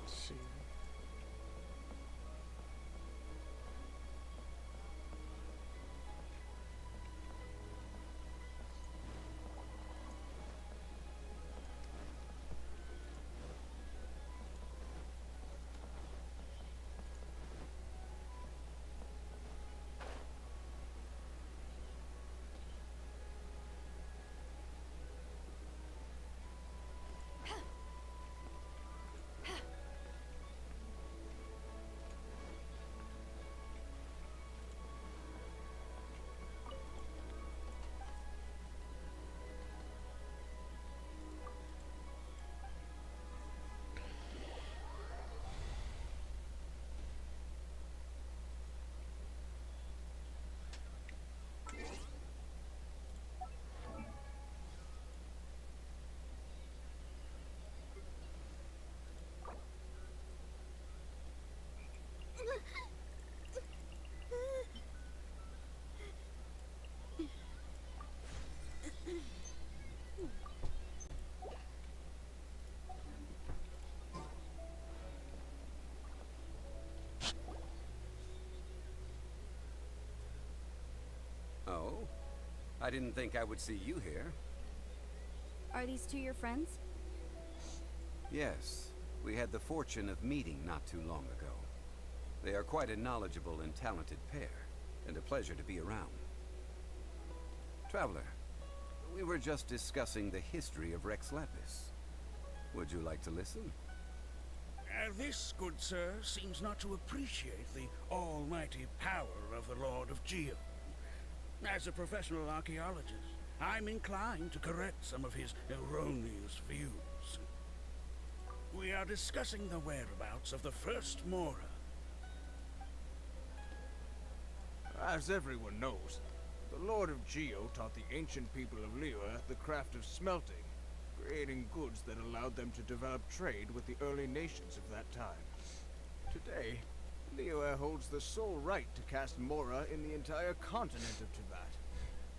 see. Oh? I didn't think I would see you here. Are these two your friends? Yes. We had the fortune of meeting not too long ago. They are quite a knowledgeable and talented pair, and a pleasure to be around. Traveler, we were just discussing the history of Rex Lapis. Would you like to listen? This, good sir, seems not to appreciate the almighty power of the Lord of Geo. As a professional archaeologist, I'm inclined to correct some of his erroneous views. We are discussing the whereabouts of the first Mora. As everyone knows, the Lord of Geo taught the ancient people of Liyue the craft of smelting, creating goods that allowed them to develop trade with the early nations of that time. Today, Liyue holds the sole right to cast Mora in the entire continent of Tibet.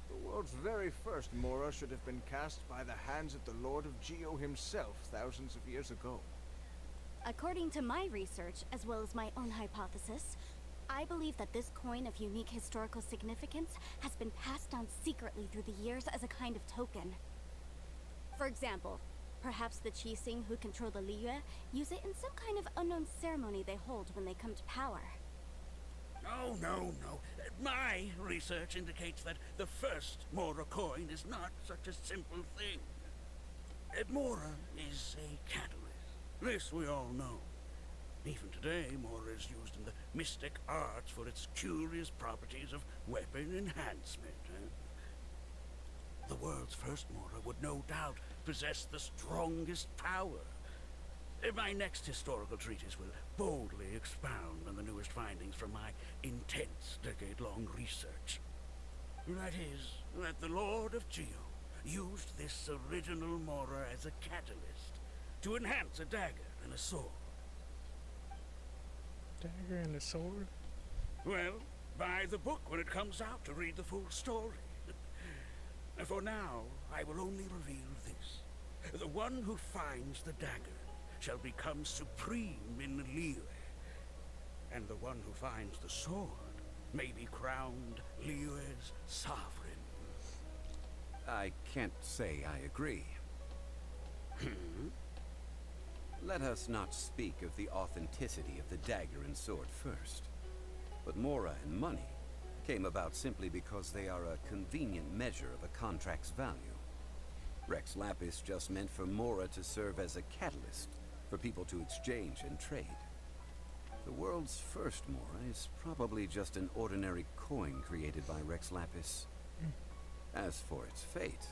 The world's very first Mora should have been cast by the hands of the Lord of Geo himself thousands of years ago. According to my research, as well as my own hypothesis, I believe that this coin of unique historical significance has been passed down secretly through the years as a kind of token. For example, perhaps the Qixing who control the Liyue use it in some kind of unknown ceremony they hold when they come to power. Oh, no. My research indicates that the first Mora coin is not such a simple thing. Mora is a catalyst. This we all know. Even today, Mora is used in the mystic arts for its curious properties of weapon enhancement. The world's first Mora would no doubt possess the strongest power. My next historical treatise will boldly expound on the newest findings from my intense decade-long research. That is, that the Lord of Geo used this original Mora as a catalyst to enhance a dagger and a sword. Dagger and a sword? Well, buy the book when it comes out to read the full story. For now, I will only reveal this. The one who finds the dagger shall become supreme in Liyue, and the one who finds the sword may be crowned Liyue's sovereign. I can't say I agree. Let us not speak of the authenticity of the dagger and sword first. But Mora and money came about simply because they are a convenient measure of a contract's value. Rex Lapis just meant for Mora to serve as a catalyst for people to exchange and trade. The world's first Mora is probably just an ordinary coin created by Rex Lapis. As for its fate,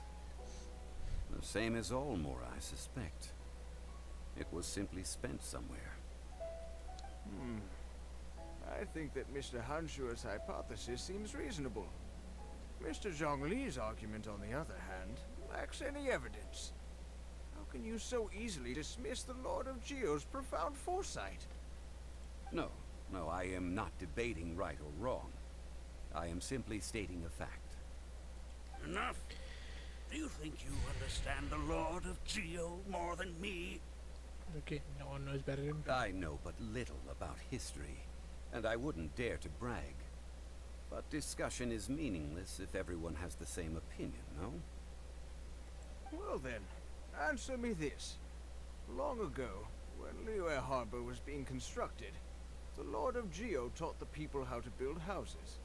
the same as all Mora, I suspect. It was simply spent somewhere. I think that Mr. Hanshua's hypothesis seems reasonable. Mr. Zhongli's argument, on the other hand, lacks any evidence. How can you so easily dismiss the Lord of Geo's profound foresight? No, I am not debating right or wrong. I am simply stating a fact. Enough. Do you think you understand the Lord of Geo more than me? Okay, no one knows better than me. I know but little about history, and I wouldn't dare to brag. But discussion is meaningless if everyone has the same opinion, no? Well then, answer me this. Long ago, when Liyue Harbor was being constructed, the Lord of Geo taught the people how to build houses.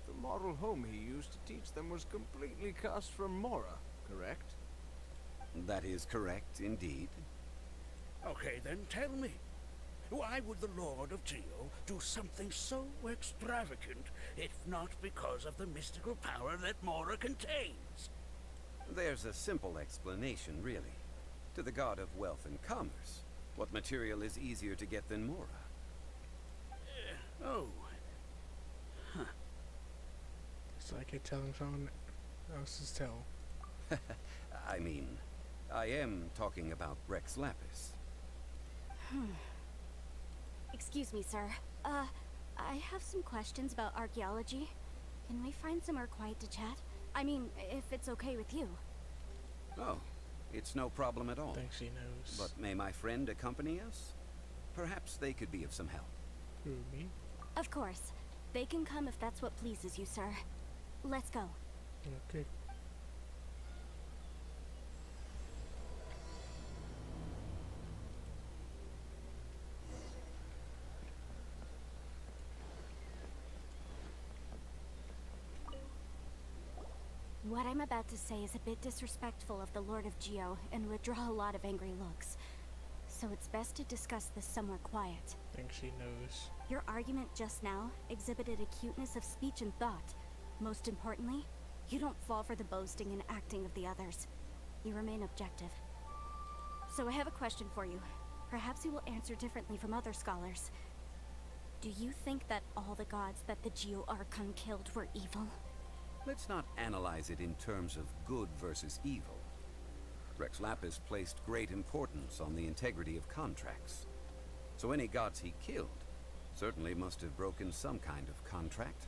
The model home he used to teach them was completely cast from Mora, correct? That is correct, indeed. Okay, then tell me. Why would the Lord of Geo do something so extravagant, if not because of the mystical power that Mora contains? There's a simple explanation, really. To the god of wealth and commerce, what material is easier to get than Mora? Oh. Huh. It's like you're telling someone else's tale. I mean, I am talking about Rex Lapis. Excuse me, sir. I have some questions about archaeology. Can we find somewhere quiet to chat? I mean, if it's okay with you. Oh, it's no problem at all. I think she knows. But may my friend accompany us? Perhaps they could be of some help. Who, me? Of course. They can come if that's what pleases you, sir. Let's go. Okay. What I'm about to say is a bit disrespectful of the Lord of Geo and would draw a lot of angry looks. So it's best to discuss this somewhere quiet. I think she knows. Your argument just now exhibited acuteness of speech and thought. Most importantly, you don't fall for the boasting and acting of the others. You remain objective. So I have a question for you. Perhaps you will answer differently from other scholars. Do you think that all the gods that the Geo Archon killed were evil? Let's not analyze it in terms of good versus evil. Rex Lapis placed great importance on the integrity of contracts. So any gods he killed certainly must have broken some kind of contract.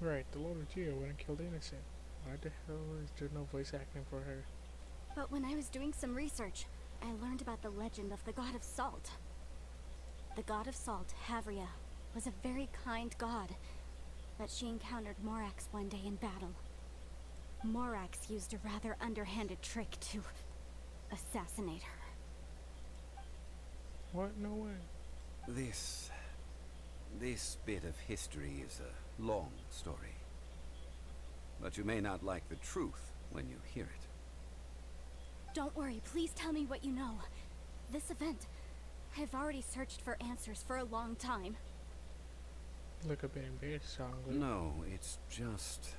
Right, the Lord of Geo went and killed innocent. Why the hell is there no voice acting for her? But when I was doing some research, I learned about the legend of the god of salt. The god of salt, Havria, was a very kind god, but she encountered Morax one day in battle. Morax used a rather underhanded trick to assassinate her. What? No way. This bit of history is a long story. But you may not like the truth when you hear it. Don't worry, please tell me what you know. This event, I've already searched for answers for a long time. Look a bit embarrassed, Zhongli. No, it's just...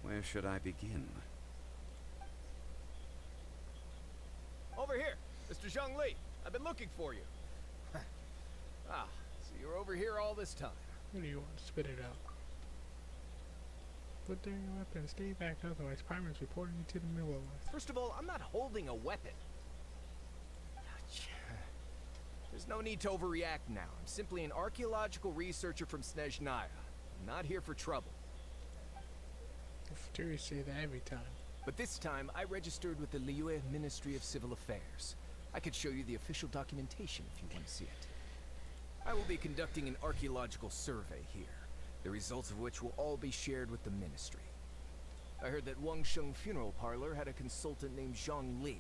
Where should I begin? Over here, Mr. Zhongli. I've been looking for you. Ah, so you're over here all this time. What do you want? Spit it out. Put down your weapon. Stay back, otherwise pirates reporting you to the middle of First of all, I'm not holding a weapon. There's no need to overreact now. I'm simply an archaeological researcher from Snezhnaya. I'm not here for trouble. The Futurists say that every time. But this time, I registered with the Liyue Ministry of Civil Affairs. I could show you the official documentation if you want to see it. I will be conducting an archaeological survey here, the results of which will all be shared with the ministry. I heard that Wangsheng Funeral Parlor had a consultant named Zhongli,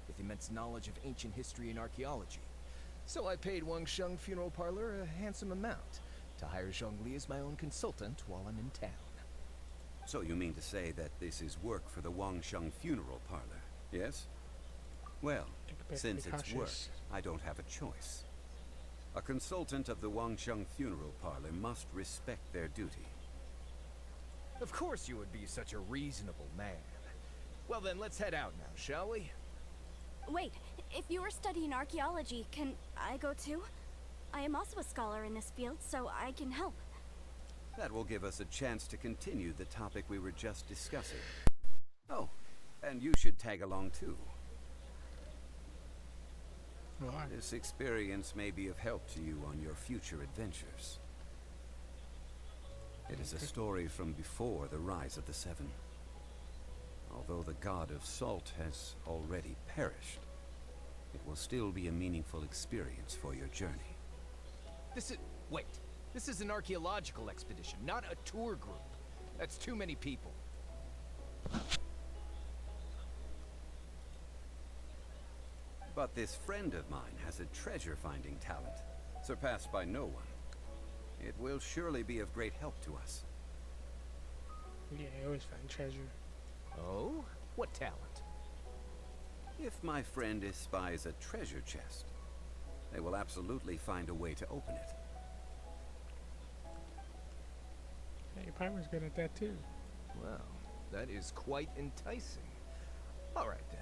with immense knowledge of ancient history and archaeology. So I paid Wangsheng Funeral Parlor a handsome amount to hire Zhongli as my own consultant while I'm in town. So you mean to say that this is work for the Wangsheng Funeral Parlor, yes? Well, since it's work, I don't have a choice. A consultant of the Wangsheng Funeral Parlor must respect their duty. Of course you would be such a reasonable man. Well then, let's head out now, shall we? Wait, if you are studying archaeology, can I go too? I am also a scholar in this field, so I can help. That will give us a chance to continue the topic we were just discussing. Oh, and you should tag along too. Why? This experience may be of help to you on your future adventures. It is a story from before the rise of the Seven. Although the god of salt has already perished, it will still be a meaningful experience for your journey. Wait. This is an archaeological expedition, not a tour group. That's too many people. But this friend of mine has a treasure-finding talent, surpassed by no one. It will surely be of great help to us. Yeah, I always find treasure. Oh? What talent? If my friend espies a treasure chest, they will absolutely find a way to open it. Hey, Primer's good at that too. Well, that is quite enticing. All right, then.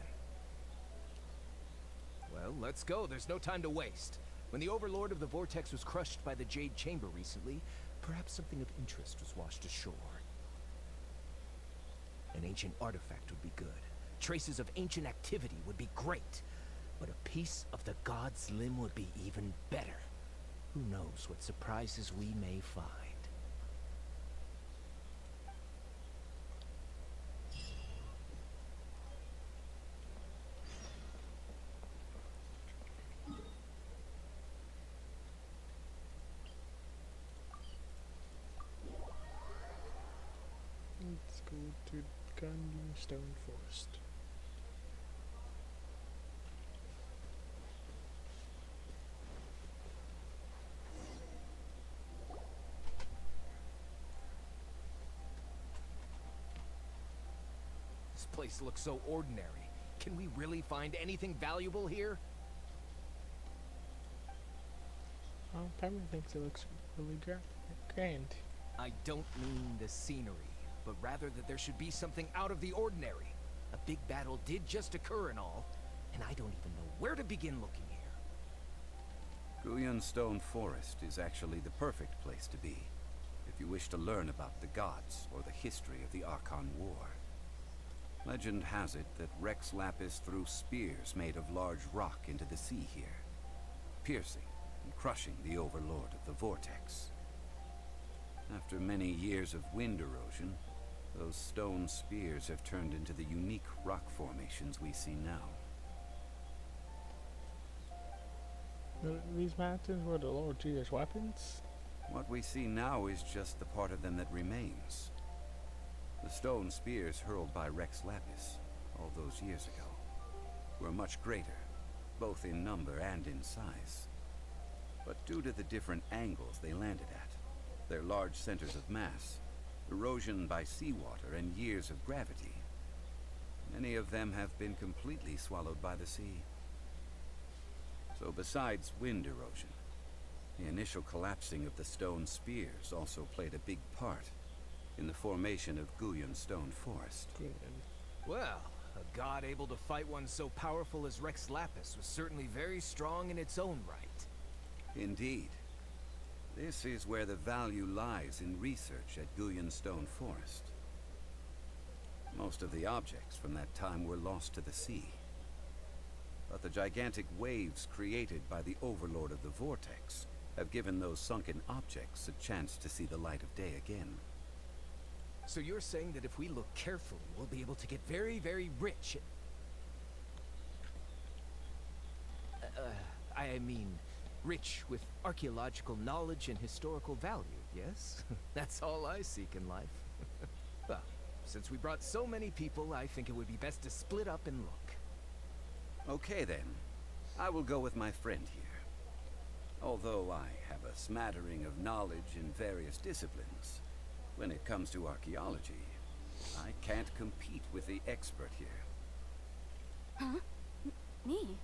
Well, let's go. There's no time to waste. When the Overlord of the Vortex was crushed by the Jade Chamber recently, perhaps something of interest was washed ashore. An ancient artifact would be good. Traces of ancient activity would be great. But a piece of the god's limb would be even better. Who knows what surprises we may find. Let's go to Gunstone Forest. This place looks so ordinary. Can we really find anything valuable here? Oh, Primer thinks it looks really grand. I don't mean the scenery, but rather that there should be something out of the ordinary. A big battle did just occur and all, and I don't even know where to begin looking here. Guyan Stone Forest is actually the perfect place to be, if you wish to learn about the gods or the history of the Archon War. Legend has it that Rex Lapis threw spears made of large rock into the sea here, piercing and crushing the Overlord of the Vortex. After many years of wind erosion, those stone spears have turned into the unique rock formations we see now. These mountains were the Lord Jesus' weapons? What we see now is just the part of them that remains. The stone spears hurled by Rex Lapis all those years ago were much greater, both in number and in size. But due to the different angles they landed at, their large centers of mass, erosion by seawater, and years of gravity, many of them have been completely swallowed by the sea. So besides wind erosion, the initial collapsing of the stone spears also played a big part in the formation of Guyan Stone Forest. Well, a god able to fight one so powerful as Rex Lapis was certainly very strong in its own right. Indeed. This is where the value lies in research at Guyan Stone Forest. Most of the objects from that time were lost to the sea. But the gigantic waves created by the Overlord of the Vortex have given those sunken objects a chance to see the light of day again. So you're saying that if we look carefully, we'll be able to get very, very rich. I mean, rich with archaeological knowledge and historical value, yes? That's all I seek in life. Well, since we brought so many people, I think it would be best to split up and look. Okay then, I will go with my friend here. Although I have a smattering of knowledge in various disciplines, when it comes to archaeology, I can't compete with the expert here. Huh? Me?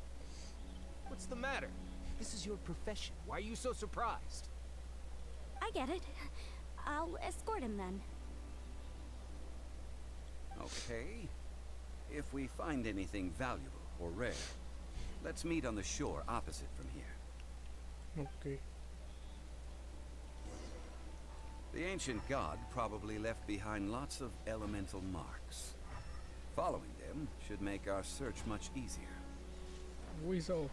What's the matter? This is your profession. Why are you so surprised? I get it. I'll escort him then. Okay. If we find anything valuable or rare, let's meet on the shore opposite from here. Okay. The ancient god probably left behind lots of elemental marks. Following them should make our search much easier. Weasel.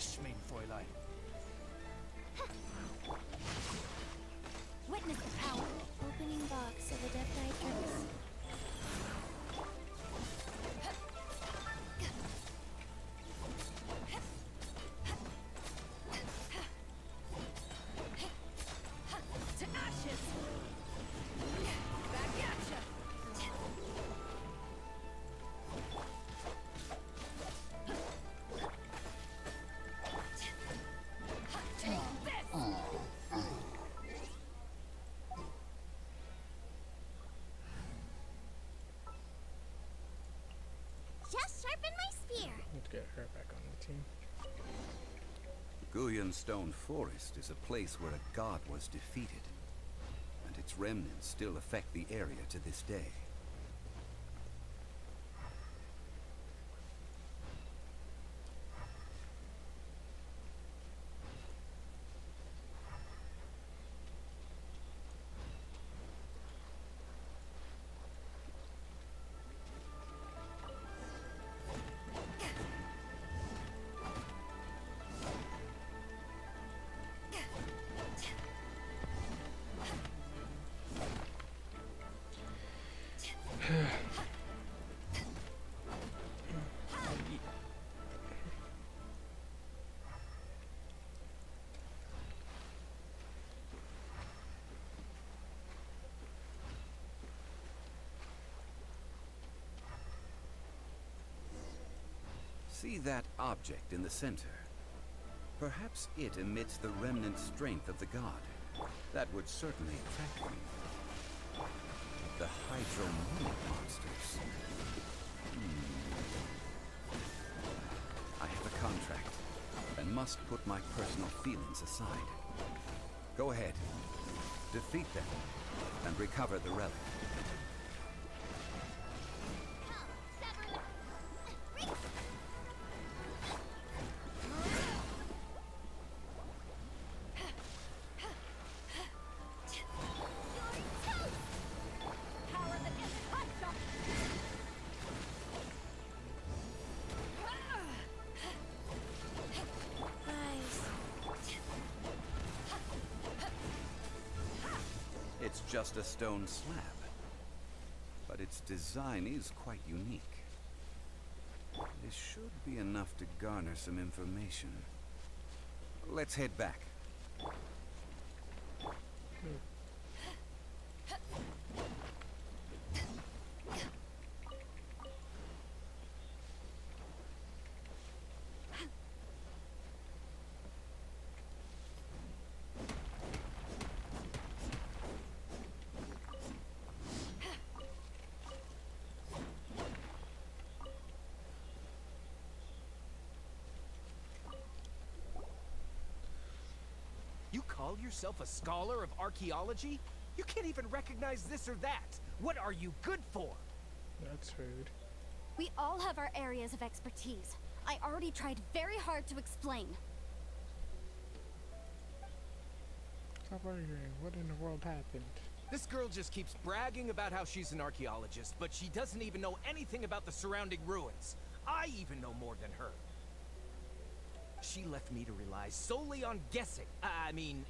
Frisch, mein Fräulein. Witness the power. Opening box of adept items. To ashes! Back at ya! Take this! Just sharpen my spear. Let's get her back on the team. Guyan Stone Forest is a place where a god was defeated, and its remnants still affect the area to this day. See that object in the center? Perhaps it emits the remnant strength of the god. That would certainly attract me. The hydromonic monsters. I have a contract, and must put my personal feelings aside. Go ahead. Defeat them, and recover the relic. Power that gets touched up! Guys, It's just a stone slab, but its design is quite unique. This should be enough to garner some information. Let's head back. You call yourself a scholar of archaeology? You can't even recognize this or that. What are you good for? That's rude. We all have our areas of expertise. I already tried very hard to explain. Stop arguing. What in the world happened? This girl just keeps bragging about how she's an archaeologist, but she doesn't even know anything about the surrounding ruins. I even know more than her. She left me to rely solely on guessing,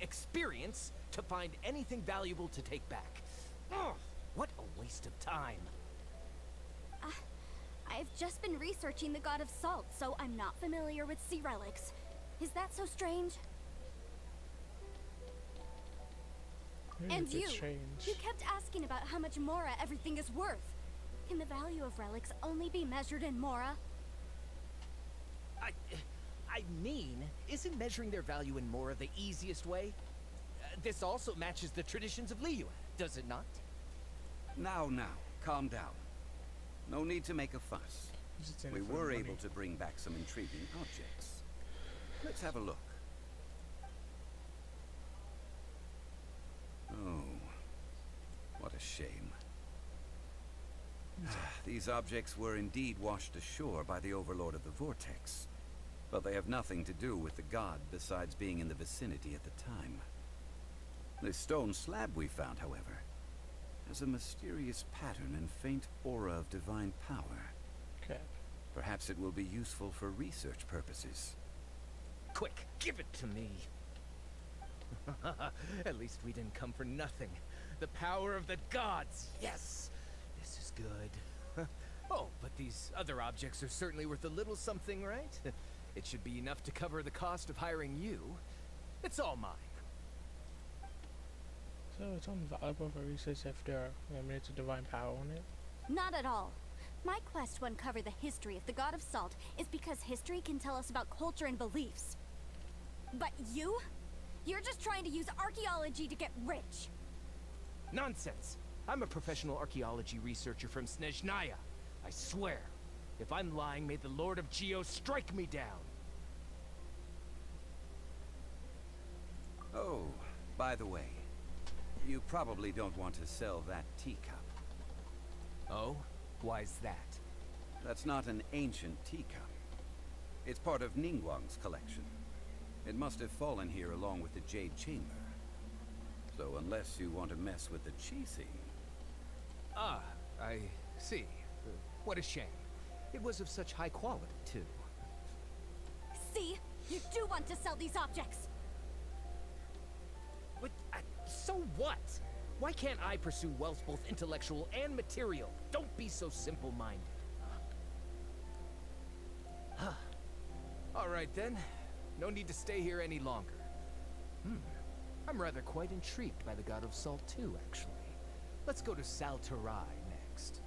experience, to find anything valuable to take back. Ugh, what a waste of time. I've just been researching the god of salt, so I'm not familiar with sea relics. Is that so strange? Maybe And it's you strange. kept asking about how much Mora everything is worth. Can the value of relics only be measured in Mora? Isn't measuring their value in Mora the easiest way? This also matches the traditions of Liyue, does it not? Now, calm down. No need to make a fuss. Just in it We for the were money. able to bring back some intriguing objects. Let's have a look. Oh, what a shame. These objects were indeed washed ashore by the Overlord of the Vortex, but they have nothing to do with the god besides being in the vicinity at the time. The stone slab we found, however, has a mysterious pattern and faint aura of divine power. Okay. Perhaps it will be useful for research purposes. Quick, give it to me. At least we didn't come for nothing. The power of the gods, yes! This is good. Oh, but these other objects are certainly worth a little something, right? It should be enough to cover the cost of hiring you. It's all mine. So it's only valuable for research if there are limited to divine power on it. Not at all. My quest to uncover the history of the God of Salt is because history can tell us about culture and beliefs. But you? You're just trying to use archaeology to get rich. Nonsense! I'm a professional archaeology researcher from Snezhnaya. I swear. If I'm lying, may the Lord of Geo strike me down. Oh, by the way, you probably don't want to sell that teacup. Oh? Why's that? That's not an ancient teacup. It's part of Ningguang's collection. It must have fallen here along with the Jade Chamber. So unless you want to mess with the Qixing... Ah, I see. What a shame. It was of such high quality, too. See? You do want to sell these objects! But, so what? Why can't I pursue wealth both intellectual and material? Don't be so simple-minded. All right, then. No need to stay here any longer. I'm rather quite intrigued by the God of Salt, too, actually. Let's go to Saltarai next.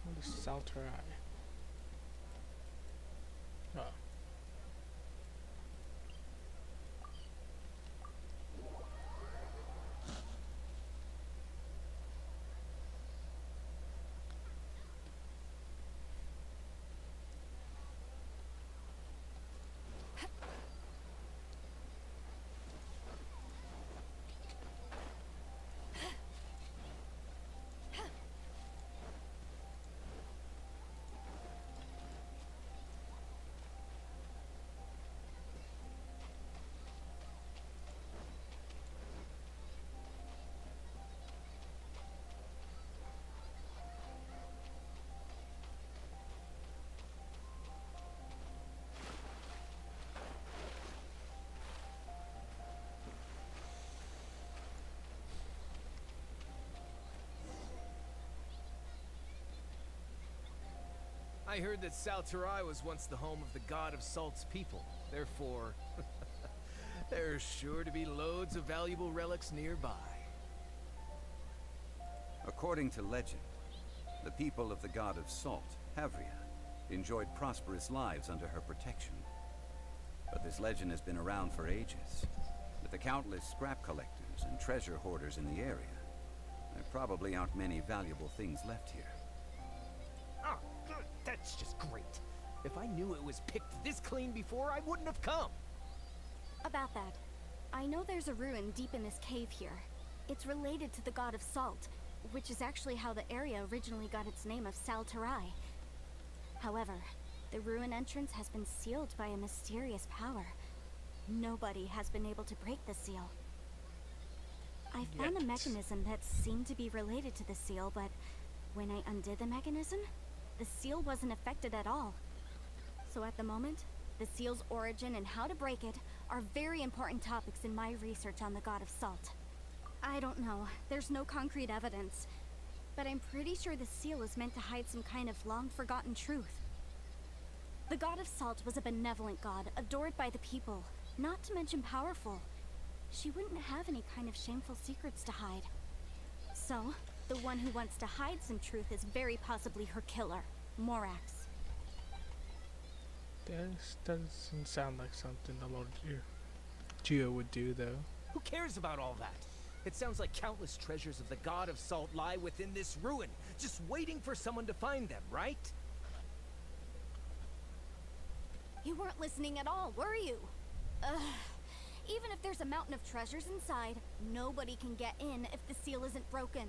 What is Saltarai? Oh. I heard that Saltarai was once the home of the God of Salt's people. Therefore, there's sure to be loads of valuable relics nearby. According to legend, the people of the God of Salt, Havria, enjoyed prosperous lives under her protection. But this legend has been around for ages. With the countless scrap collectors and treasure hoarders in the area, there probably aren't many valuable things left here. Oh, that's just great. If I knew it was picked this clean before, I wouldn't have come. About that, I know there's a ruin deep in this cave here. It's related to the God of Salt, which is actually how the area originally got its name of Saltarai. However, the ruin entrance has been sealed by a mysterious power. Nobody has been able to break the seal. I found a mechanism that seemed to be related to the seal, but when I undid the mechanism, the seal wasn't affected at all. So at the moment, the seal's origin and how to break it are very important topics in my research on the God of Salt. I don't know, there's no concrete evidence, but I'm pretty sure the seal is meant to hide some kind of long-forgotten truth. The God of Salt was a benevolent god, adored by the people, not to mention powerful. She wouldn't have any kind of shameful secrets to hide. So, the one who wants to hide some truth is very possibly her killer, Morax. This doesn't sound like something the Lord Geo would do, though. Who cares about all that? It sounds like countless treasures of the God of Salt lie within this ruin, just waiting for someone to find them, right? You weren't listening at all, were you? Ugh. Even if there's a mountain of treasures inside, nobody can get in if the seal isn't broken.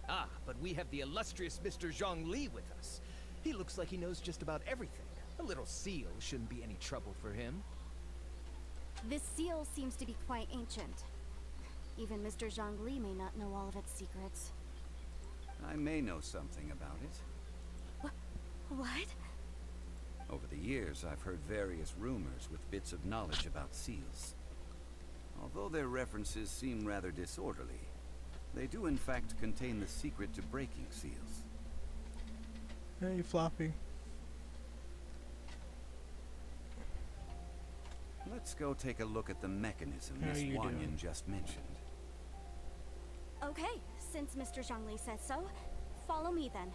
Ah, but we have the illustrious Mr. Zhongli with us. He looks like he knows just about everything. A little seal shouldn't be any trouble for him. This seal seems to be quite ancient. Even Mr. Zhongli may not know all of its secrets. I may know something about it. What? Over the years, I've heard various rumors with bits of knowledge about seals. Although their references seem rather disorderly, they do in fact contain the secret to breaking seals. Hey, Floppy. Let's go take a look at the mechanism How Miss you Wanyan doing? just mentioned. Okay, since Mr. Zhongli says so, follow me then.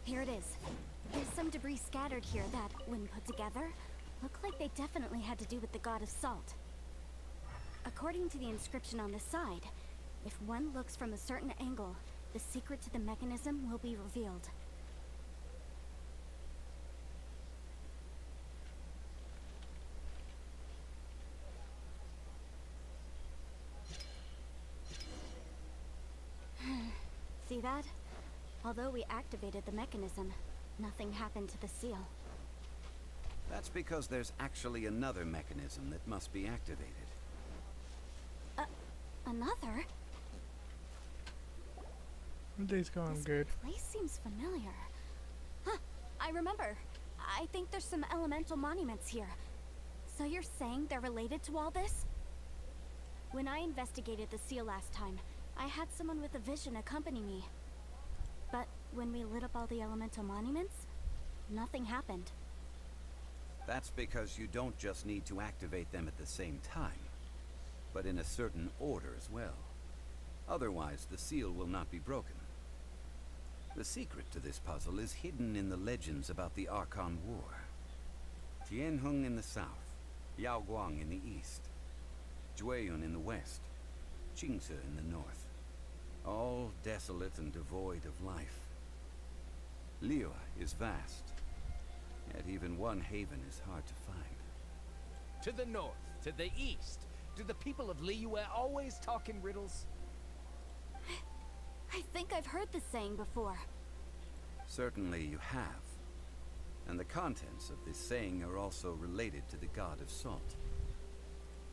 Here it is. There's some debris scattered here that, when put together, look like they definitely had to do with the god of salt. According to the inscription on the side, if one looks from a certain angle, the secret to the mechanism will be revealed. See that? Although we activated the mechanism, nothing happened to the seal. That's because there's actually another mechanism that must be activated. Another? My day's going This good. place seems familiar. Huh, I remember. I think there's some elemental monuments here. So you're saying they're related to all this? When I investigated the seal last time, I had someone with a vision accompany me. But when we lit up all the elemental monuments, nothing happened. That's because you don't just need to activate them at the same time, but in a certain order as well. Otherwise, the seal will not be broken. The secret to this puzzle is hidden in the legends about the Archon War. Tianheng in the south, Yaoguang in the east, Jueyun in the west, Qingce in the north. All desolate and devoid of life. Liyue is vast, yet even one haven is hard to find. To the north, to the east. Do the people of Liyue always talk in riddles? I think I've heard this saying before. Certainly you have. And the contents of this saying are also related to the god of salt.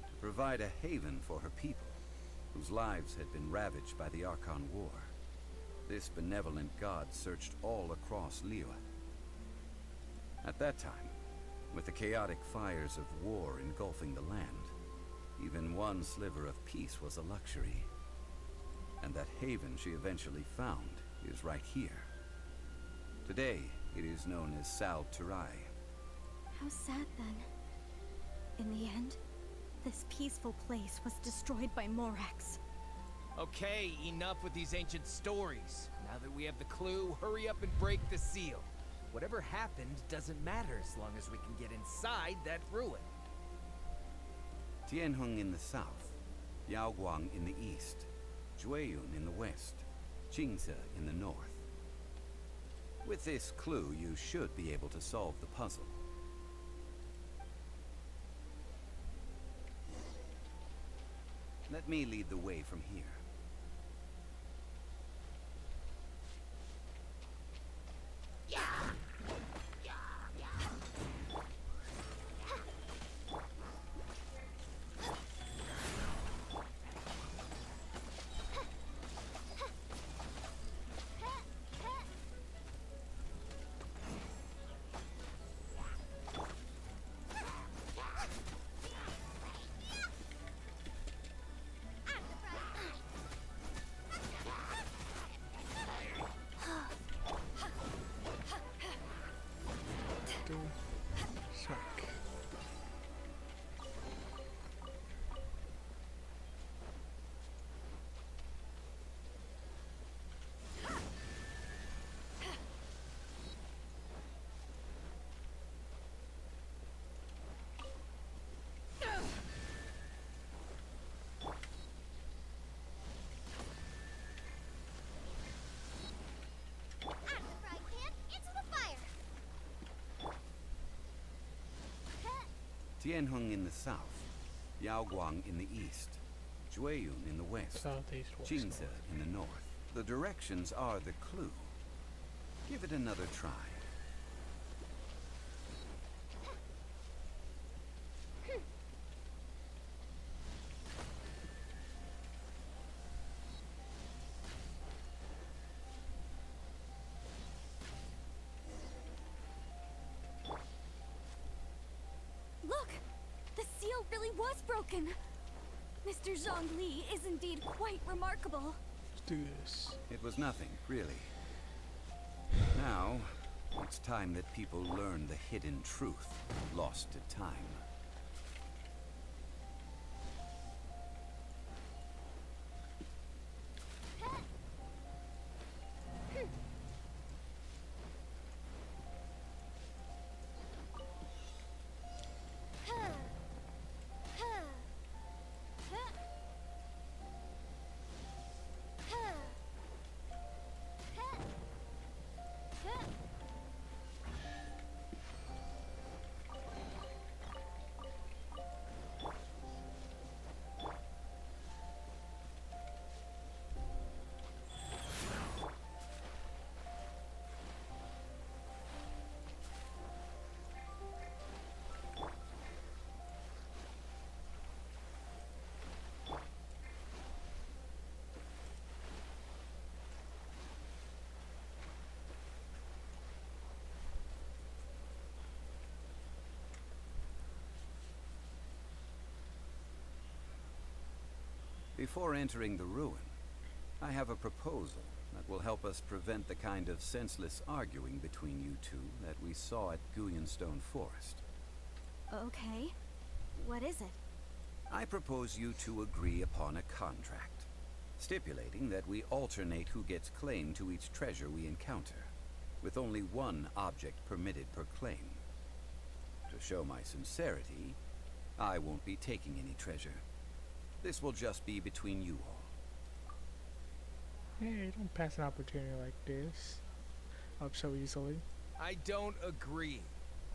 To provide a haven for her people, whose lives had been ravaged by the Archon War, this benevolent god searched all across Liyue. At that time, with the chaotic fires of war engulfing the land, even one sliver of peace was a luxury. And that haven she eventually found is right here. Today, it is known as Sal Turai. How sad then. In the end, this peaceful place was destroyed by Morax. Okay, enough with these ancient stories. Now that we have the clue, hurry up and break the seal. Whatever happened doesn't matter as long as we can get inside that ruin. Tianheng in the south, Yaoguang in the east, Jueyun in the west, Qingce in the north. With this clue, you should be able to solve the puzzle. Let me lead the way from here. Xianheng in the south, Yaoguang in the east, Jueyun in the west, Southeast, west, Jingze north. in the north. The directions are the clue. Give it another try. Look! The seal really was broken! Mr. Zhongli is indeed quite remarkable. Let's do this. It was nothing, really. Now, it's time that people learn the hidden truth lost to time. Before entering the ruin, I have a proposal that will help us prevent the kind of senseless arguing between you two that we saw at Guyenstone Forest. Okay. What is it? I propose you two agree upon a contract, stipulating that we alternate who gets claim to each treasure we encounter, with only one object permitted per claim. To show my sincerity, I won't be taking any treasure. This will just be between you all. Hey, you don't pass an opportunity like this up so easily. I don't agree.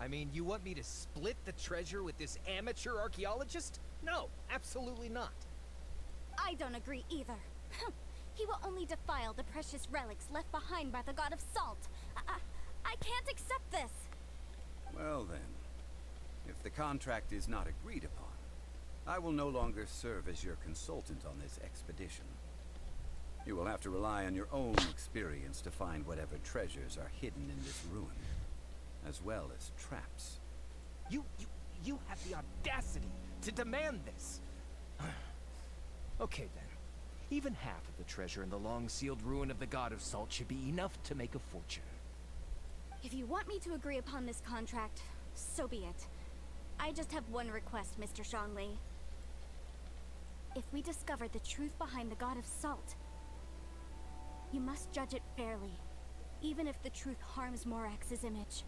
I mean, you want me to split the treasure with this amateur archaeologist? No, absolutely not. I don't agree either. He will only defile the precious relics left behind by the god of salt. I can't accept this. Well then, if the contract is not agreed upon, I will no longer serve as your consultant on this expedition. You will have to rely on your own experience to find whatever treasures are hidden in this ruin, as well as traps. You have the audacity to demand this. Okay then. Even half of the treasure in the long-sealed ruin of the God of Salt should be enough to make a fortune. If you want me to agree upon this contract, so be it. I just have one request, Mr. Zhongli. If we discover the truth behind the God of Salt, you must judge it fairly, even if the truth harms Morax's image.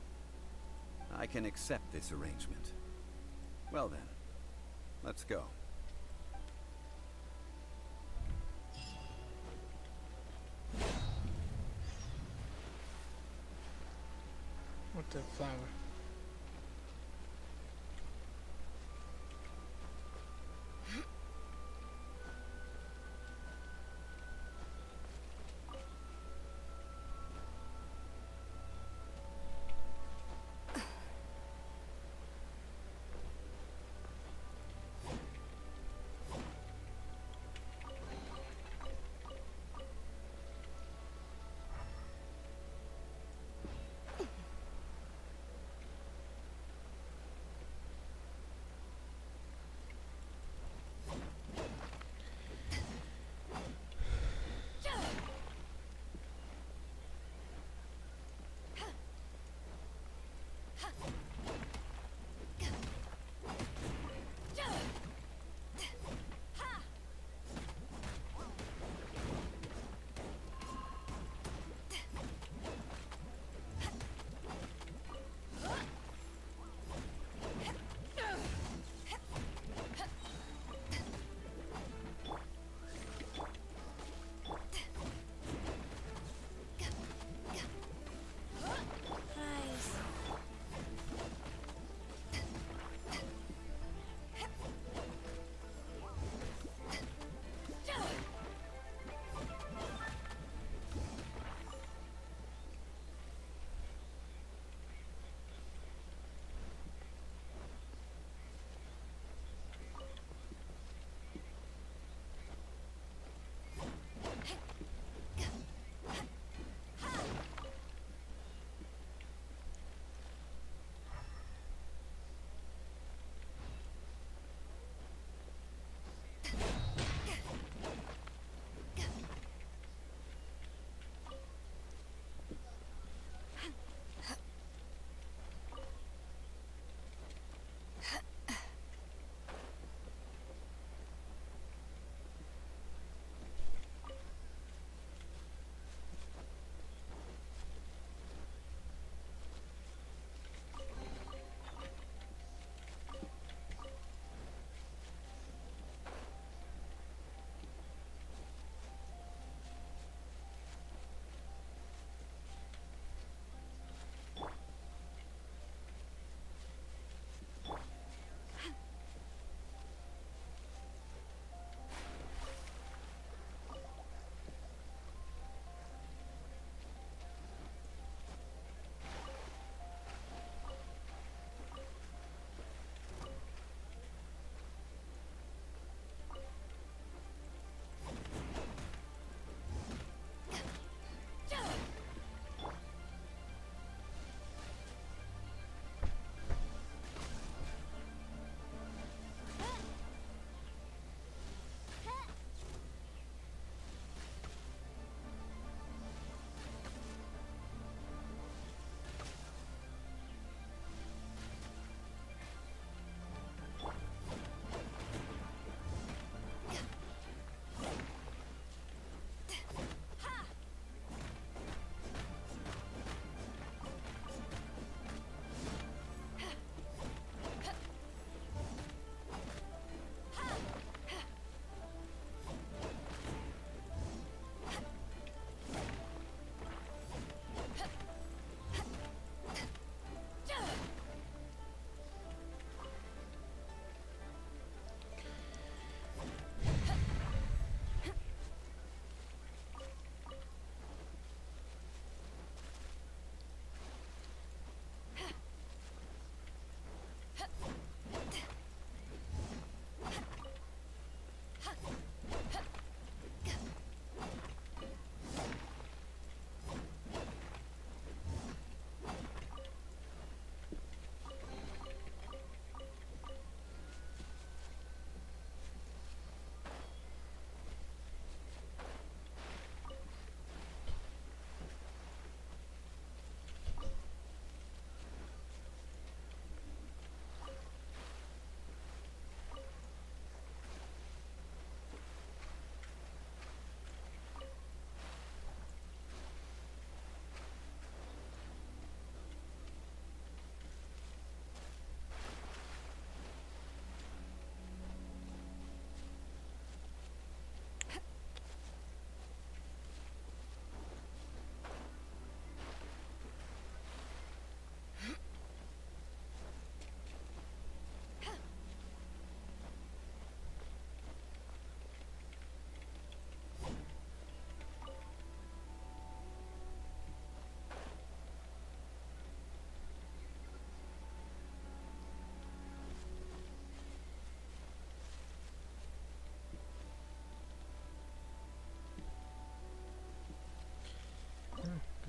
I can accept this arrangement. Well then, let's go. What the flower?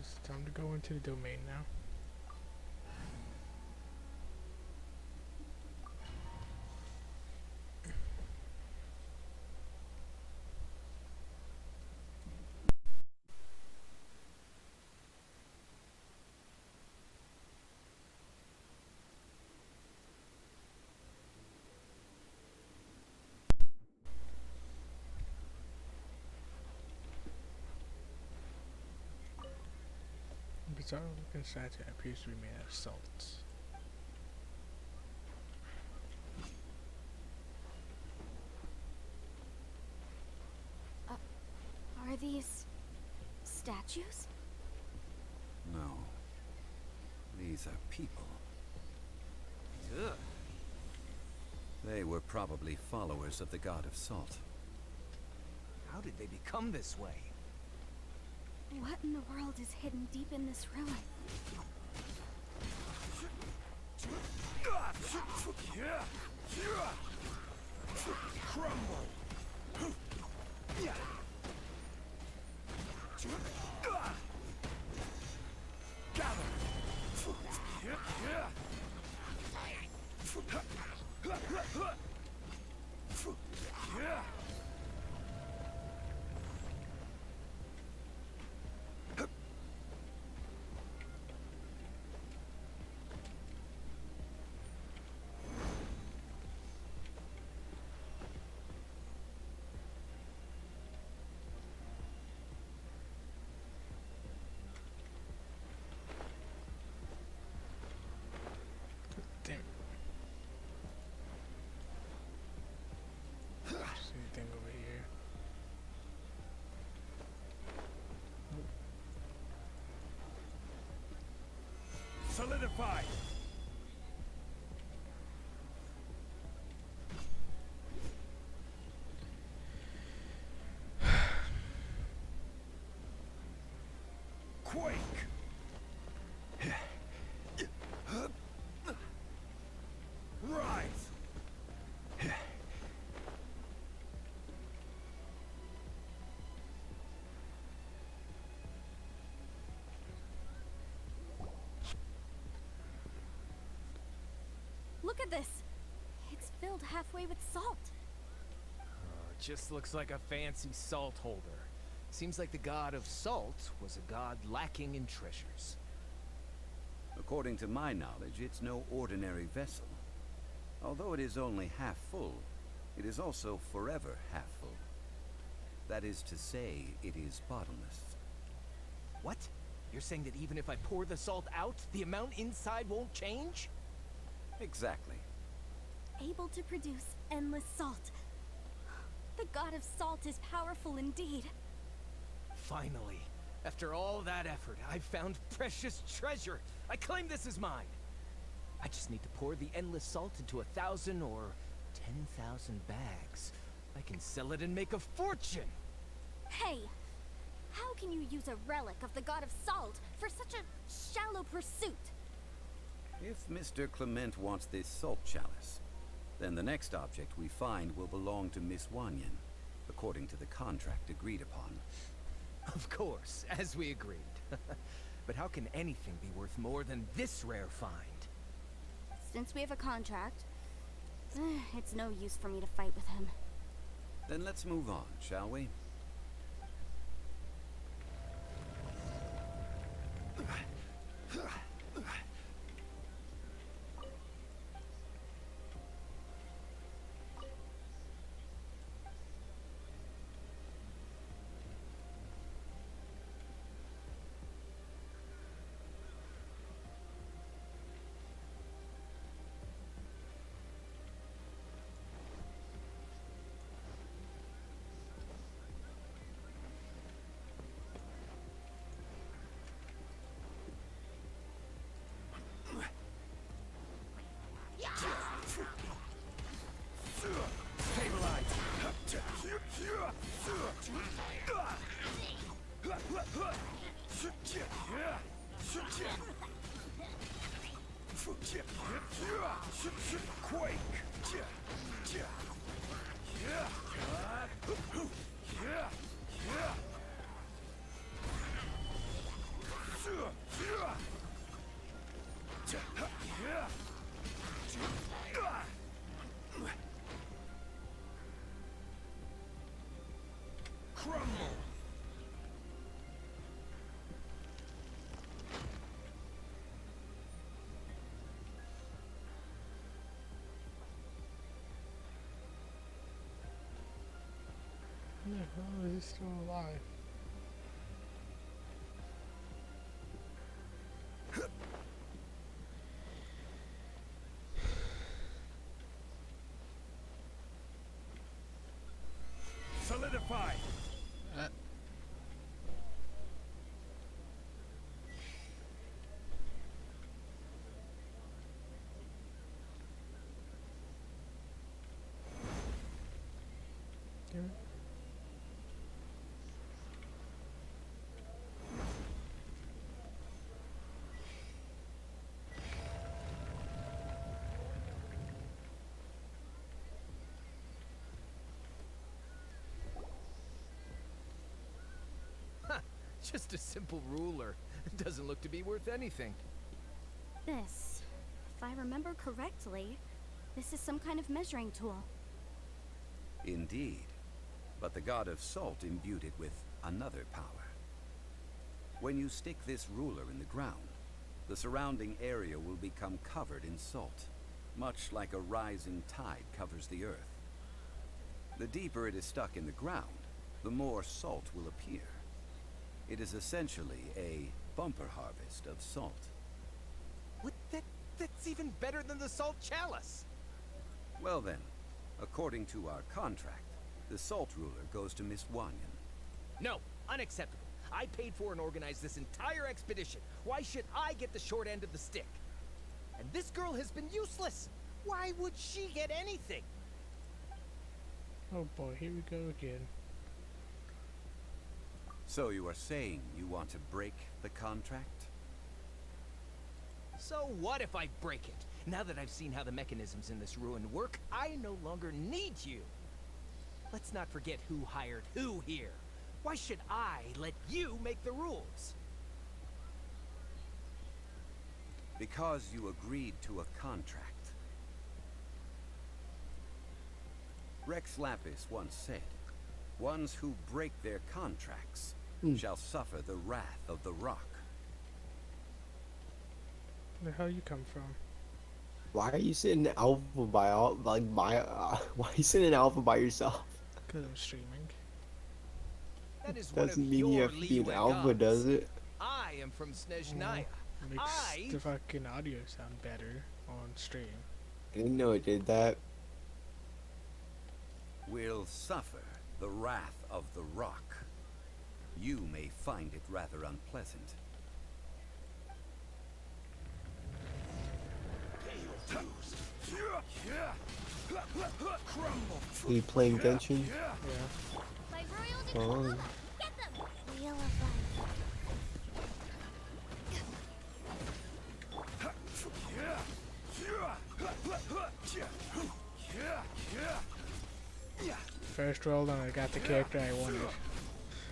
it's time to go into the domain now. Bizarre looking statue appears to be made of salt. Are these statues? No. These are people. Ugh. They were probably followers of the god of salt. How did they become this way? What in the world is hidden deep in this ruin? Crumble! Damn. See anything over here? Solidify! Quake! Rise! Look at this! It's filled halfway with salt. It just looks like a fancy salt holder. Seems like the god of salt was a god lacking in treasures. According to my knowledge, it's no ordinary vessel. Although it is only half full, it is also forever half full. That is to say, it is bottomless. What? You're saying that even if I pour the salt out, the amount inside won't change? Exactly. Able to produce endless salt. The god of salt is powerful indeed. Finally, after all that effort, I've found precious treasure. I claim this as mine. I just need to pour the endless salt into 1,000 or 10,000 bags. I can sell it and make a fortune. Hey, how can you use a relic of the god of salt for such a shallow pursuit? If Mr. Clement wants this salt chalice, then the next object we find will belong to Miss Wanyan, according to the contract agreed upon. Of course, as we agreed. But how can anything be worth more than this rare find? Since we have a contract, it's no use for me to fight with him. Then let's move on, shall we? hell is he still alive? Solidify. Damn it. Just a simple ruler. Doesn't look to be worth anything. This, if I remember correctly, this is some kind of measuring tool. Indeed. But the god of salt imbued it with another power. When you stick this ruler in the ground, the surrounding area will become covered in salt, much like a rising tide covers the earth. The deeper it is stuck in the ground, the more salt will appear. It is essentially a bumper harvest of salt. What? That's even better than the salt chalice. Well then, according to our contract, the salt ruler goes to Miss Wanyan. No, unacceptable. I paid for and organized this entire expedition. Why should I get the short end of the stick? And this girl has been useless. Why would she get anything? Oh boy, here we go again. So you are saying you want to break the contract? So what if I break it? Now that I've seen how the mechanisms in this ruin work, I no longer need you. Let's not forget who hired who here. Why should I let you make the rules? Because you agreed to a contract. Rex Lapis once said, ones who break their contracts shall suffer the wrath of the rock. Where the hell you come from? Why are you sitting in alpha by all like by? Why are you sitting in alpha by yourself? Cause I'm streaming. That is one of Doesn't mean you your have to be in Liyue alpha, gods. does it? I am from Snezhnaya. Makes I- the fucking audio sound better on stream. I didn't know it did that. Will suffer the wrath of the rock. You may find it rather unpleasant. Are you playing Genshin? Yeah. By royal Oh. decree, get them! Realify. First roll and I got the character I wanted.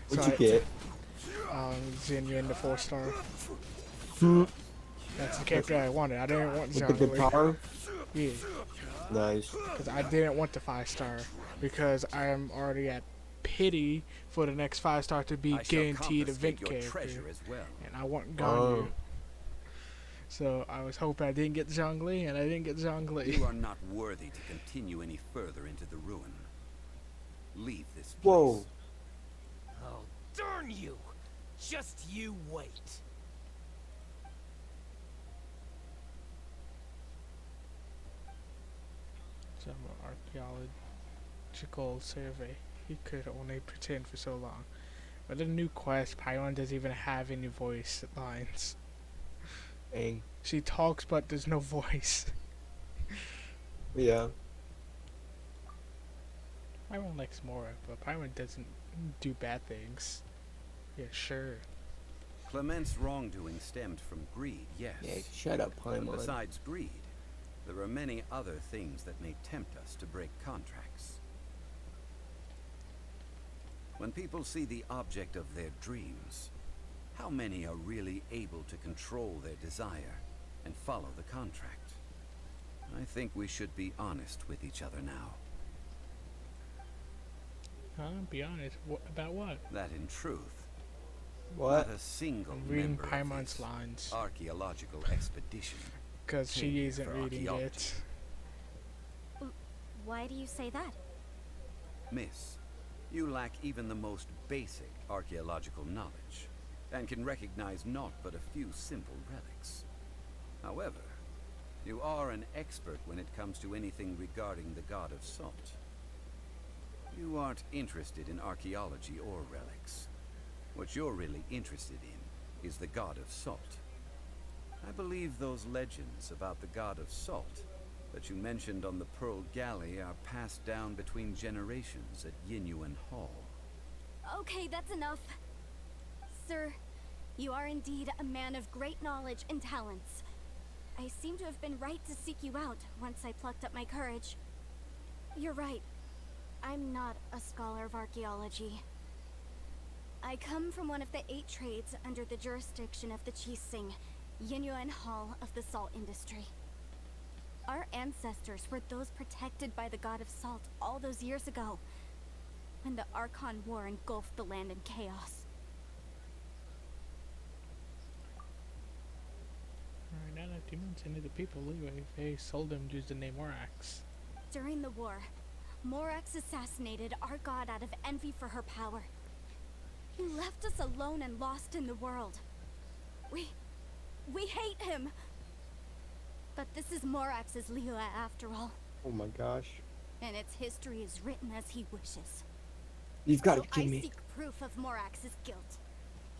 What'd So you get? Xinyu in the 4-star. Hmm. That's the character I wanted. I didn't want With the good Zhongli. power? Yeah, Nice. because I didn't want the 5-star because I am already at pity for the next 5-star to be I shall guaranteed confiscate event your character, treasure as well. and I want Ganyu. Oh. So I was hoping I didn't get Zhongli, and I didn't get Zhongli. You are not worthy to continue any further into the ruin. Leave this place. Whoa. Oh, darn you! Just you wait. Some archaeological survey. He could only pretend for so long. But in the new quest, Paimon doesn't even have any voice lines. Dang. She talks, but there's no voice. Yeah. Paimon likes Mora, but Paimon doesn't do bad things. Yeah, sure. Clement's wrongdoing stemmed from greed, yes. Yeah, shut up, But Paimon. besides greed, there are many other things that may tempt us to break contracts. When people see the object of their dreams, how many are really able to control their desire and follow the contract? I think we should be honest with each other now. Be honest. About what? That in truth, What? not a single I'm reading member of Paimon's this lines. archaeological expedition Because came she here isn't for reading archaeology. it. Why do you say that? Miss, You lack even the most basic archaeological knowledge, and can recognize naught but a few simple relics. However, you are an expert when it comes to anything regarding the god of salt. You aren't interested in archaeology or relics. What you're really interested in is the god of salt. I believe those legends about the god of salt that you mentioned on the Pearl Galley are passed down between generations at Yinyuan Hall. Okay, that's enough. Sir, you are indeed a man of great knowledge and talents. I seem to have been right to seek you out once I plucked up my courage. You're right. I'm not a scholar of archaeology. I come from one of the 8 trades under the jurisdiction of the Qixing, Yinyuan Hall of the salt industry. Our ancestors were those protected by the god of salt all those years ago, when the Archon War engulfed the land in chaos. Alright, now that you mention it, the people anyway, they seldom use the name Morax. During the war, Morax assassinated our god out of envy for her power. He left us alone and lost in the world. We hate him! But this is Morax's Liyue after all, Oh my gosh. and its history is written as he wishes. You've got So to give I me. seek proof of Morax's guilt.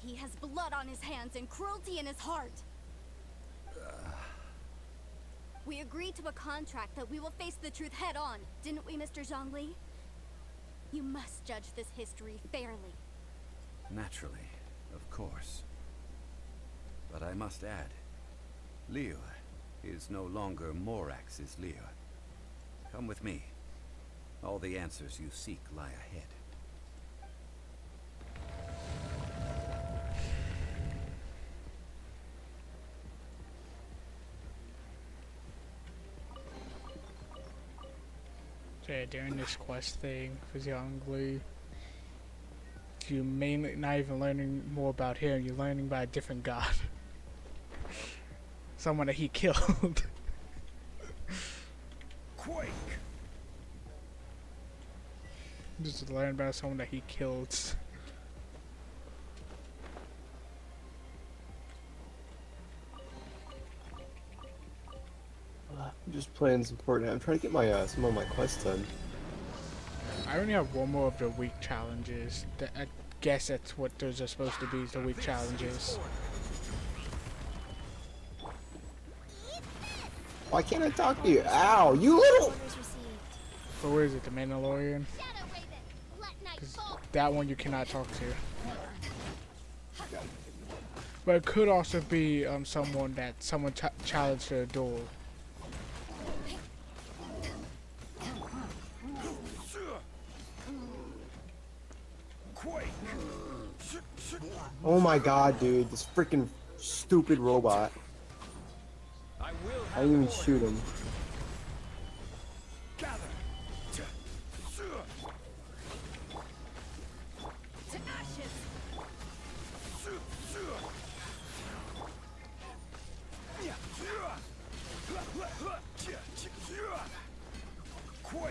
He has blood on his hands and cruelty in his heart. We agreed to a contract that we will face the truth head on, didn't we, Mr. Zhongli? You must judge this history fairly. Naturally, of course. But I must add, Liyue is no longer Morax's Liyue. Come with me. All the answers you seek lie ahead. So yeah, during this quest thing for Zhongli, you mainly not even learning more about him, you're learning about a different god. Someone that he killed. Quake! Just to learn about someone that he killed. I'm just playing some Fortnite. I'm trying to get my some of my quests done. I only have one more of the week challenges. I guess that's what those are supposed to be, is the week challenges. Why can't I talk to you? Ow, you little. Orders received. But where is it, the Mandalorian? Shadow Raven, let night 'Cause fall. that one you cannot talk to. But it could also be someone that someone challenged to a duel. Quake! Oh my god, dude, this freaking stupid robot. I will I didn't even shoot him. gather. To ashes! Quake!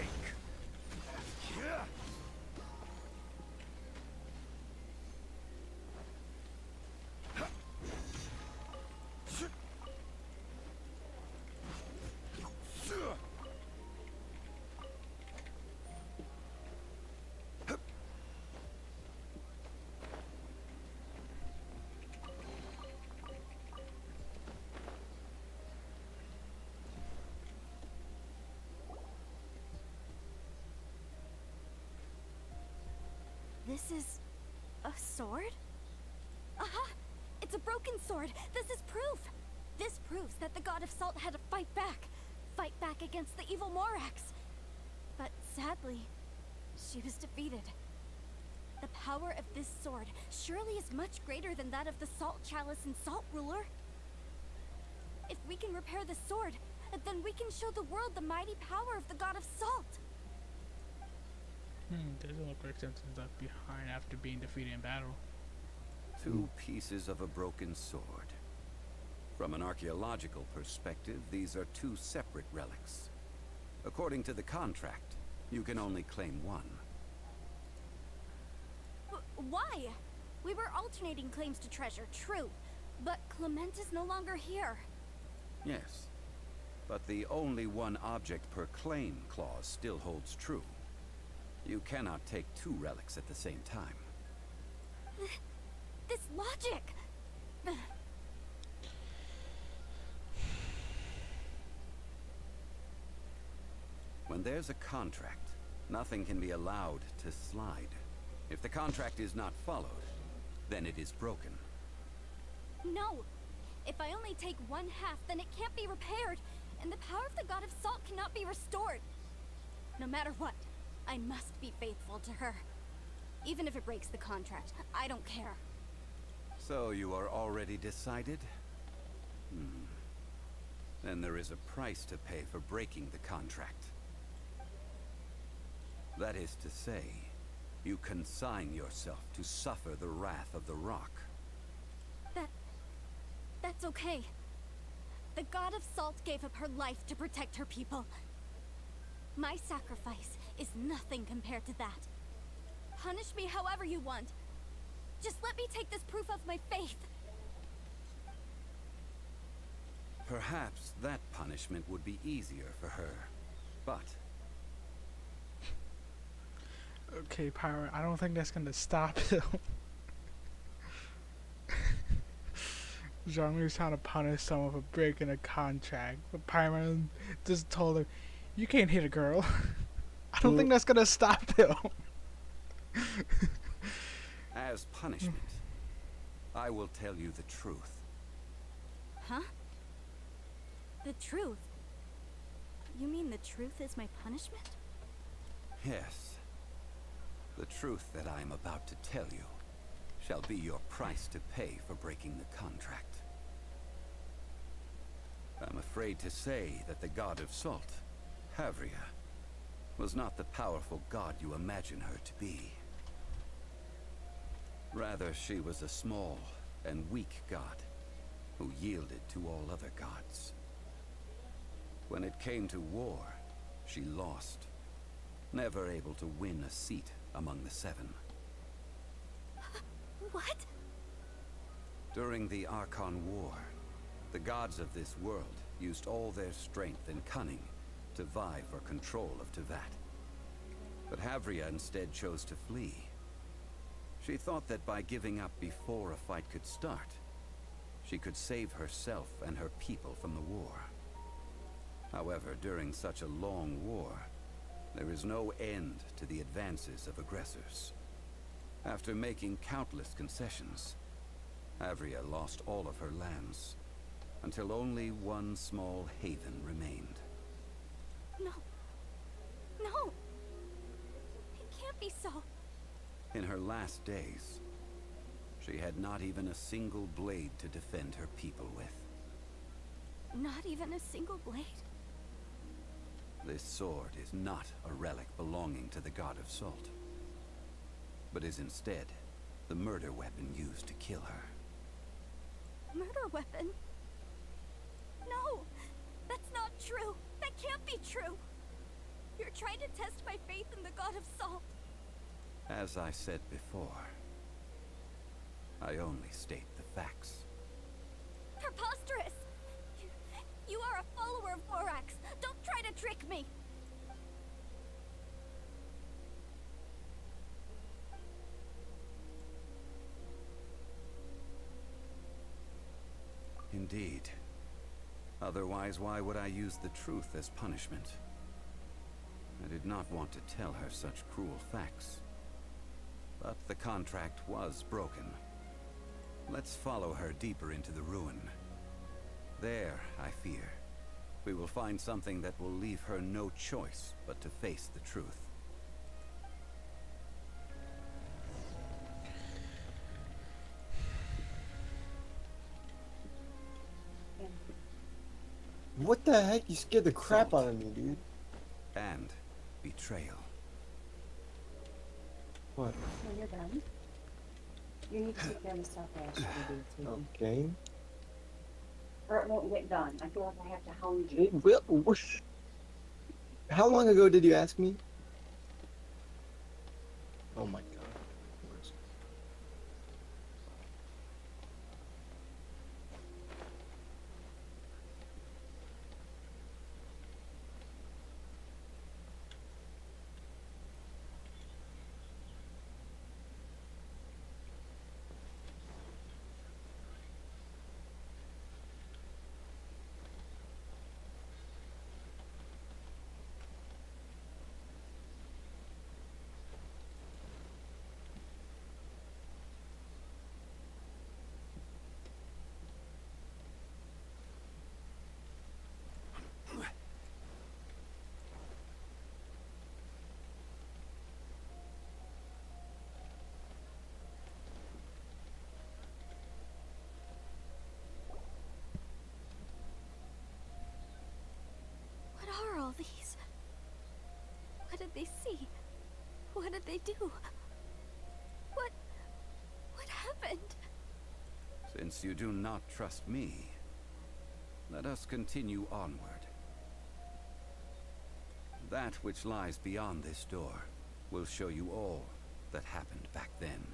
This is a sword? Aha! It's a broken sword! This is proof! This proves that the god of salt had to fight back! Fight back against the evil Morax! But sadly, she was defeated. The power of this sword surely is much greater than that of the Salt Chalice and Salt Ruler. If we can repair the sword, then we can show the world the mighty power of the god of salt! Doesn't look like something's left behind after being defeated in battle. 2 pieces of a broken sword. From an archaeological perspective, these are 2 separate relics. According to the contract, you can only claim one. Why? We were alternating claims to treasure, true. But Clement is no longer here. Yes, but the only one object per claim clause still holds true. You cannot take two relics at the same time. This logic! When there's a contract, nothing can be allowed to slide. If the contract is not followed, then it is broken. No! If I only take one half, then it can't be repaired, and the power of the God of Salt cannot be restored. No matter what, I must be faithful to her. Even if it breaks the contract, I don't care. So you are already decided? Then there is a price to pay for breaking the contract. That is to say, you consign yourself to suffer the wrath of the rock. That's okay. The God of Salt gave up her life to protect her people. My sacrifice is nothing compared to that. Punish me however you want. Just let me take this proof of my faith. Perhaps that punishment would be easier for her, but... Okay, Pyro, I don't think that's gonna stop him. Zhongli's trying to punish someone for breaking a contract, but Pyro just told her, "You can't hit a girl." I don't think that's gonna stop him. As punishment, I will tell you the truth. Huh? The truth? You mean the truth is my punishment? Yes. The truth that I am about to tell you shall be your price to pay for breaking the contract. I'm afraid to say that the God of Salt, Havria, was not the powerful god you imagine her to be. Rather, she was a small and weak god who yielded to all other gods. When it came to war, she lost, never able to win a seat among the seven. What? During the Archon War, the gods of this world used all their strength and cunning to vie for control of Tevat. But Havria instead chose to flee. She thought that by giving up before a fight could start, she could save herself and her people from the war. However, during such a long war, there is no end to the advances of aggressors. After making countless concessions, Havria lost all of her lands, until only one small haven remained. No. No! It can't be so. In her last days, she had not even a single blade to defend her people with. Not even a single blade? This sword is not a relic belonging to the God of Salt, but is instead the murder weapon used to kill her. Murder weapon? No! That's not true! That can't be true! You're trying to test my faith in the God of Salt. As I said before, I only state the facts. Preposterous! You are a follower of Borax! Don't try to trick me! Indeed. Otherwise, why would I use the truth as punishment? I did not want to tell her such cruel facts. But the contract was broken. Let's follow her deeper into the ruin. There, I fear, we will find something that will leave her no choice but to face the truth. What the heck? You scared the crap Salt. out of me, dude. And betrayal. What? When you're done, you need to take care of the stuff that I should be doing. Okay. Or it won't get done. I feel like I have to hound you. It will. How long ago did you ask me? Oh my god. Please. What did they see? What did they do? What happened? Since you do not trust me, let us continue onward. That which lies beyond this door will show you all that happened back then.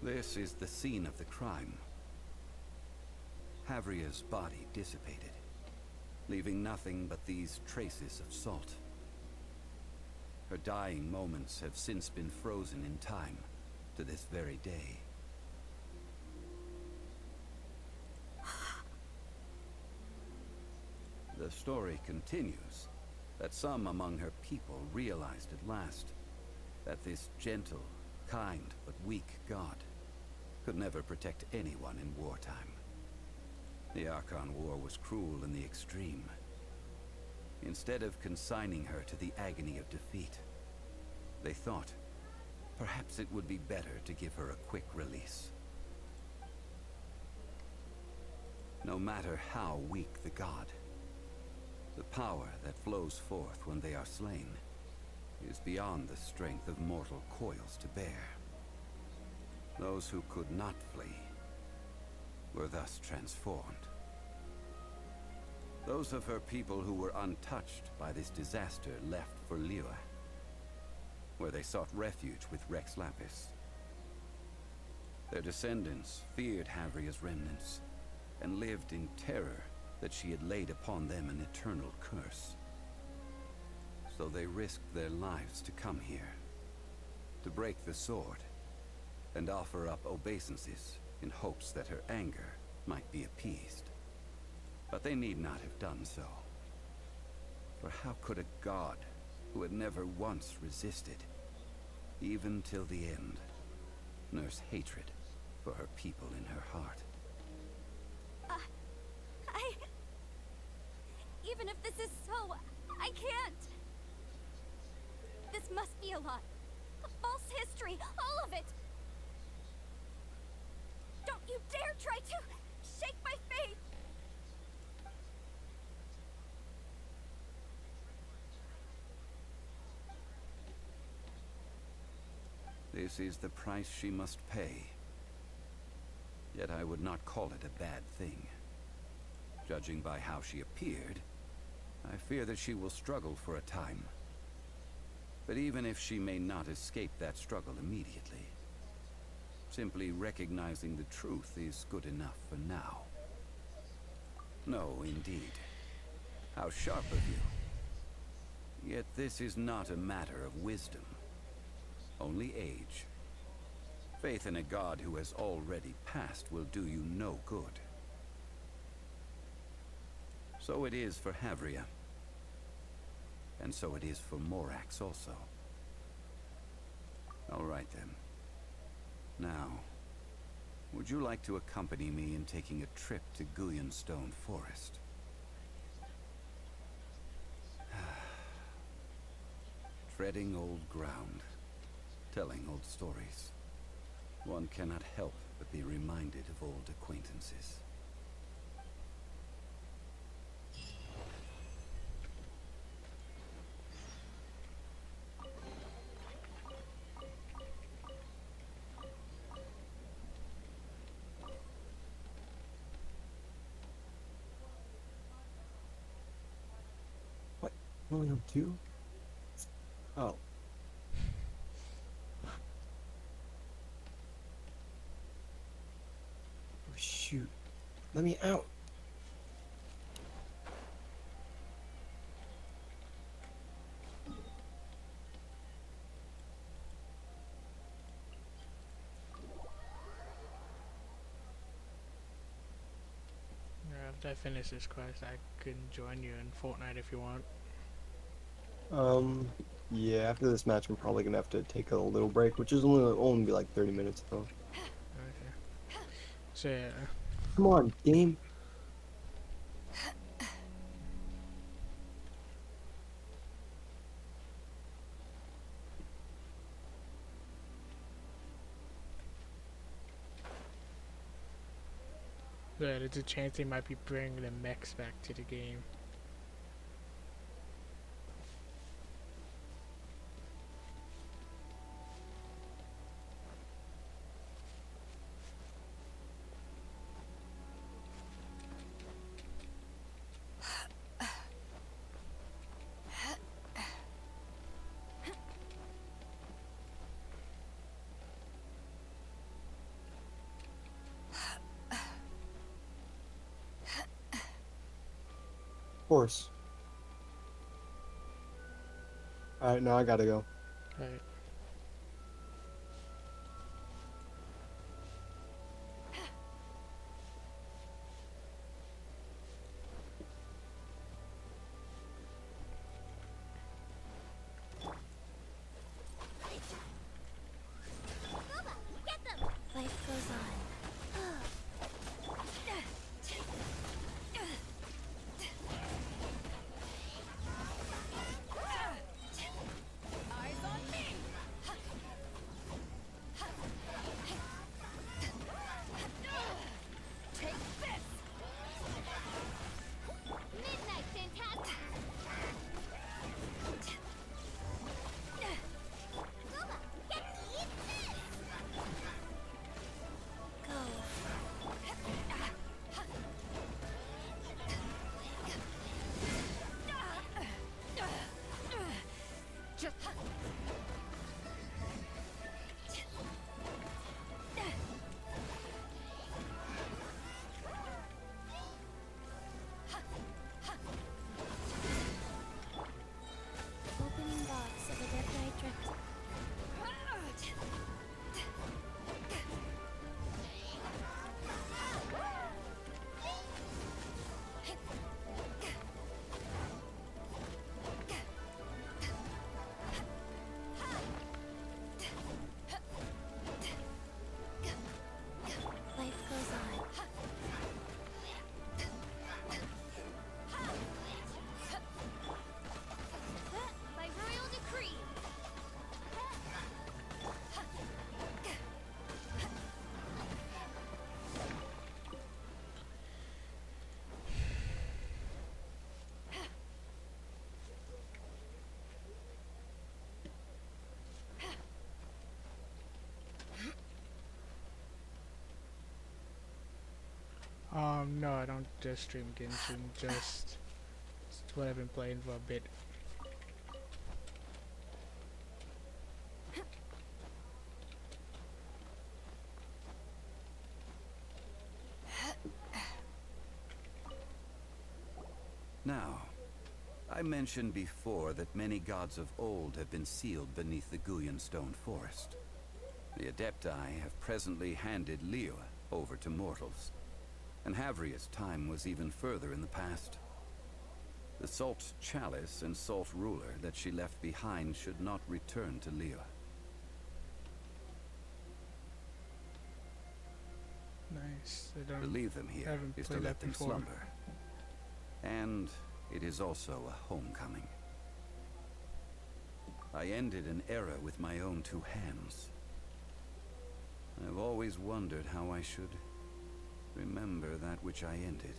This is the scene of the crime. Havria's body dissipated, leaving nothing but these traces of salt. Her dying moments have since been frozen in time to this very day. The story continues that some among her people realized at last that this gentle, kind, but weak god could never protect anyone in wartime. The Archon War was cruel in the extreme. Instead of consigning her to the agony of defeat, they thought perhaps it would be better to give her a quick release. No matter how weak the god, the power that flows forth when they are slain is beyond the strength of mortal coils to bear. Those who could not flee were thus transformed. Those of her people who were untouched by this disaster left for Liyue, where they sought refuge with Rex Lapis. Their descendants feared Havria's remnants and lived in terror that she had laid upon them an eternal curse. So they risked their lives to come here, to break the sword, and offer up obeisances in hopes that her anger might be appeased. But they need not have done so. For how could a god who had never once resisted, even till the end, nurse hatred for her people in her heart? Even if this is so, I can't. This must be a lot. A false history, all of it. Don't you dare try to shake my faith! This is the price she must pay. Yet I would not call it a bad thing. Judging by how she appeared, I fear that she will struggle for a time. But even if she may not escape that struggle immediately, simply recognizing the truth is good enough for now. No, indeed. How sharp of you. Yet this is not a matter of wisdom, only age. Faith in a god who has already passed will do you no good. So it is for Havria. And so it is for Morax also. All right then. Now, would you like to accompany me in taking a trip to Guyanstone Forest? Treading old ground, telling old stories. One cannot help but be reminded of old acquaintances. What? Only on two? Oh. Oh shoot. Let me out. After I finish this quest, I can join you in Fortnite if you want. Yeah, after this match, I'm probably gonna have to take a little break, which is only be like 30 minutes though. Okay. So yeah. Come on, game. Yeah, there's a chance they might be bringing the mechs back to the game. Of course. Alright, now I gotta go. Right. Life goes on. Midnight Fantastic! Booba, get eat this! Opening box of a Death Knight Drift. Life goes on. By royal decree! No, I don't just stream Genshin, just it's what I've been playing for a bit. Now, I mentioned before that many gods of old have been sealed beneath the Guyan stone forest. The Adepti have presently handed Liyue over to mortals, and Havria's time was even further in the past. The Salt Chalice and Salt Ruler that she left behind should not return to Liyue. Nice. I To don't. leave them here haven't is to played let that them before. slumber. And it is also a homecoming. I ended an era with my own two hands. I've always wondered how I should remember that which I ended.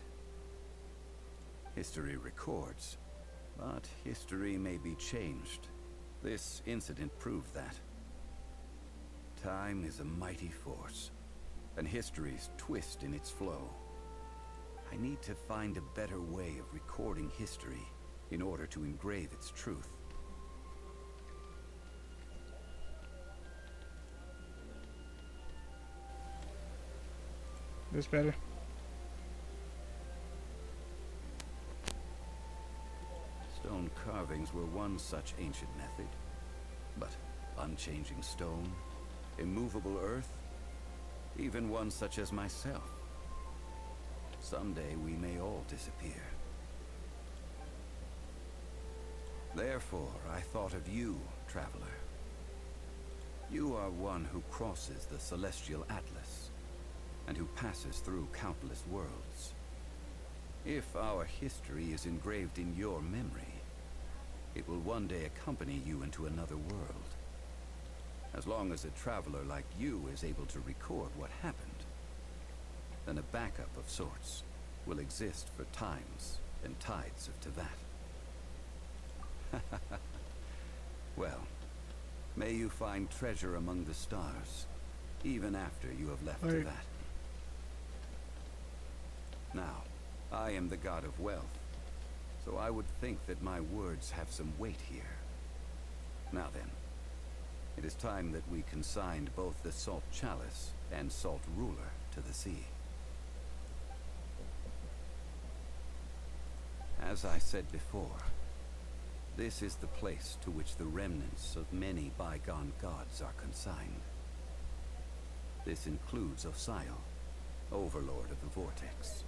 History records, but history may be changed. This incident proved that. Time is a mighty force, and history's twist in its flow. I need to find a better way of recording history in order to engrave its truth. This better? Stone carvings were one such ancient method. But unchanging stone, immovable earth, even one such as myself. Someday we may all disappear. Therefore, I thought of you, traveler. You are one who crosses the celestial atlas, and who passes through countless worlds. If our history is engraved in your memory, it will one day accompany you into another world. As long as a traveler like you is able to record what happened, then a backup of sorts will exist for times and tides of Teyvat. Well, may you find treasure among the stars, even after you have left Teyvat. Now, I am the god of wealth, so I would think that my words have some weight here. Now then, it is time that we consigned both the Salt Chalice and Salt Ruler to the sea. As I said before, this is the place to which the remnants of many bygone gods are consigned. This includes Osial, overlord of the Vortex,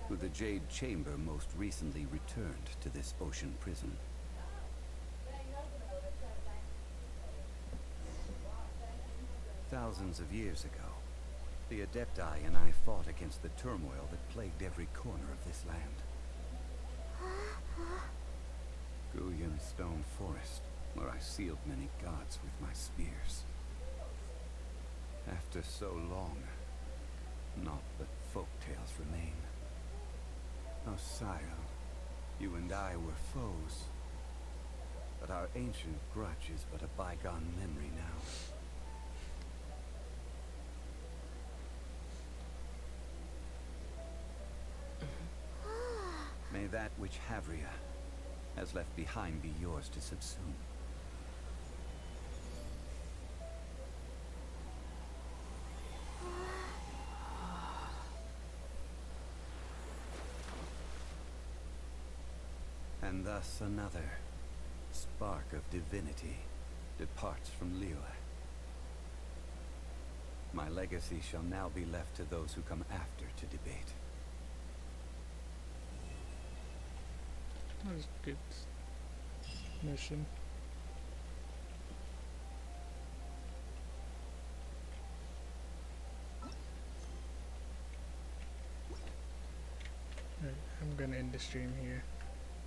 who the Jade Chamber most recently returned to this ocean prison. Thousands of years ago, the Adepti and I fought against the turmoil that plagued every corner of this land. Guyan Stone Forest, where I sealed many gods with my spears. After so long, naught but folk tales remain. Osial, you and I were foes, but our ancient grudge is but a bygone memory now. May that which Havria has left behind be yours to subsume. And thus another spark of divinity departs from Liyue. My legacy shall now be left to those who come after to debate. That was a good mission. Alright, I'm gonna end the stream here.